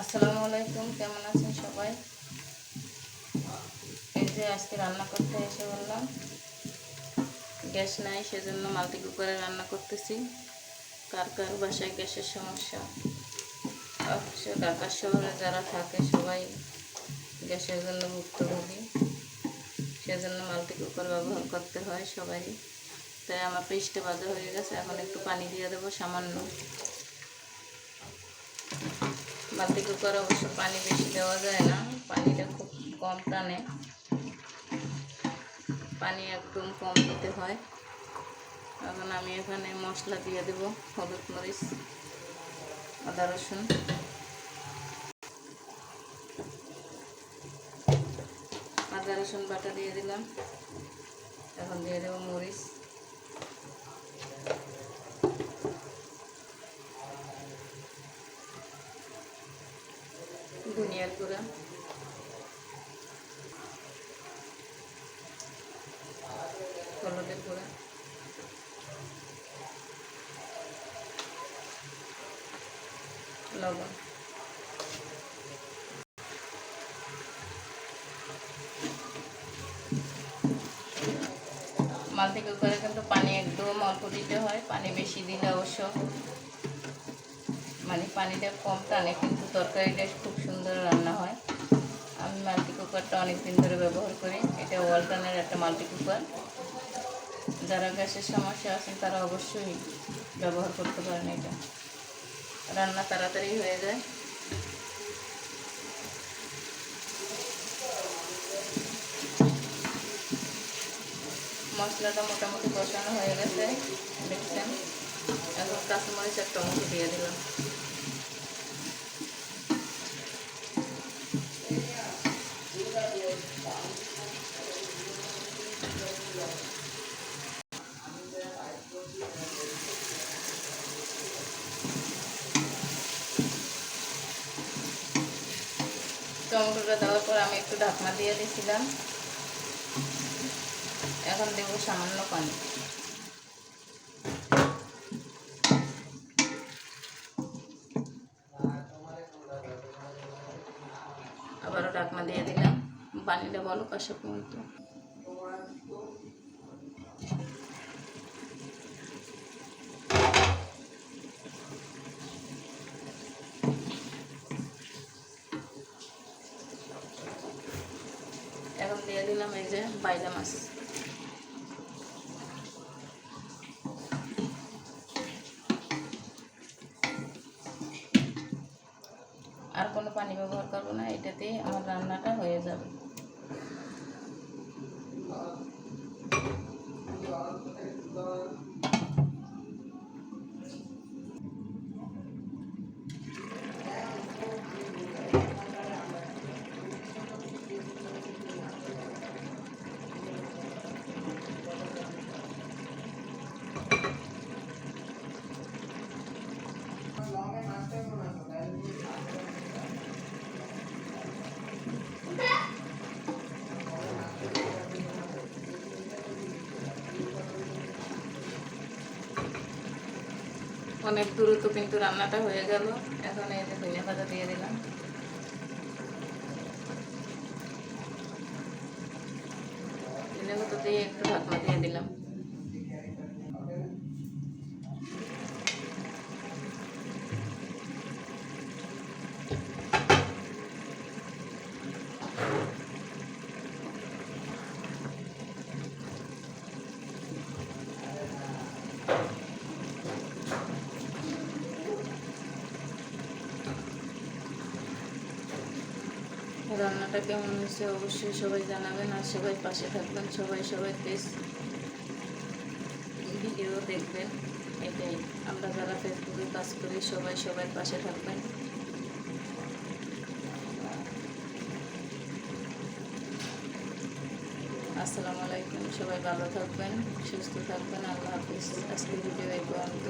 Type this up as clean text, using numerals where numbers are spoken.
আসসালামু আলাইকুম, কেমন আছেন সবাই? এই যে আজকে রান্না করতে এসে বললাম, গ্যাস নাই, সেজন্য মাল্টি কুকারে রান্না করতেছি। কার কার বাসায় গ্যাসের সমস্যা? অবশ্য ঢাকা শহরে যারা থাকে সবাই গ্যাসের জন্য ভুক্তভোগী, সেজন্য মাল্টি কুকার ব্যবহার করতে হয় সবাই। তাই আমার পেস্টে ভাজা হয়ে গেছে, এখন একটু পানি দিয়ে দেবো সামান্য। মাল্টি কুকার অবশ্য পানি বেশি দেওয়া যায় না, পানিটা খুব কম টানে, পানি একদম কম দিতে হয়। এখন আমি এখানে মশলা দিয়ে দেব, হলুদ, মরিচ, আদা, রসুন, আদা রসুন বাটা দিয়ে দিলাম। এখন দিয়ে দেবো মরিচ, ধনিয়ার গুঁড়া, হলুদের গুঁড়া, লবণ। মাল্টি কুকারে কিন্তু পানি একদম অল্প দিতে হয়, পানি বেশি দিলে অবশ্য পানিটা কম টানে, কিন্তু তরকারিটা খুব সুন্দর রান্না হয়। আমি মাল্টি কুকারটা অনেক দিন ধরে ব্যবহার করি, এটা ওয়ালটনের একটা মাল্টি কুকার। যারা গ্যাসের সমস্যা আছেন তারা অবশ্যই ব্যবহার করতে পারেন, এটা রান্না তাড়াতাড়ি হয়ে যায়। মশলাটা মোটামুটি কষানো হয়ে গেছে, দেখছেন। এখন কাঁচামরিচ আর টমেটো দিয়ে দিলাম। টমেটোটা দেওয়ার পর আমি একটু ঢাকনা দিয়ে দিয়েছিলাম। এখন দেবো সামান্য পানি। আবারও ঢাকনা দিয়ে দিলাম, পানিটা বলো কষা পর্যন্ত। এখন দিয়ে দিলাম এই যে বাইলা মাছ। আর কোনো পানি ব্যবহার করবো না, এটাতেই আমার রান্নাটা হয়ে যাবে। অনেক দ্রুত কিন্তু রান্নাটা হয়ে গেল। এখন এই যে ধনিয়া পাতা দিয়ে দিলাম। ধনিয়া পাতা দিয়ে একটু ঢাকনা দিয়ে দিলাম। রান্নাটা কেমন হয়েছে অবশ্যই সবাই জানাবেন, আর সবাই পাশে থাকবেন, সবাই পেজ ভিডিও দেখবেন। এটাই, আমরা যারা ফেসবুকে কাজ করি সবাই পাশে থাকবেন। আসসালামু আলাইকুম, সবাই ভালো থাকবেন, সুস্থ থাকবেন, আল্লাহ হাফিজ। আজকে ভিডিও এই পর্যন্ত।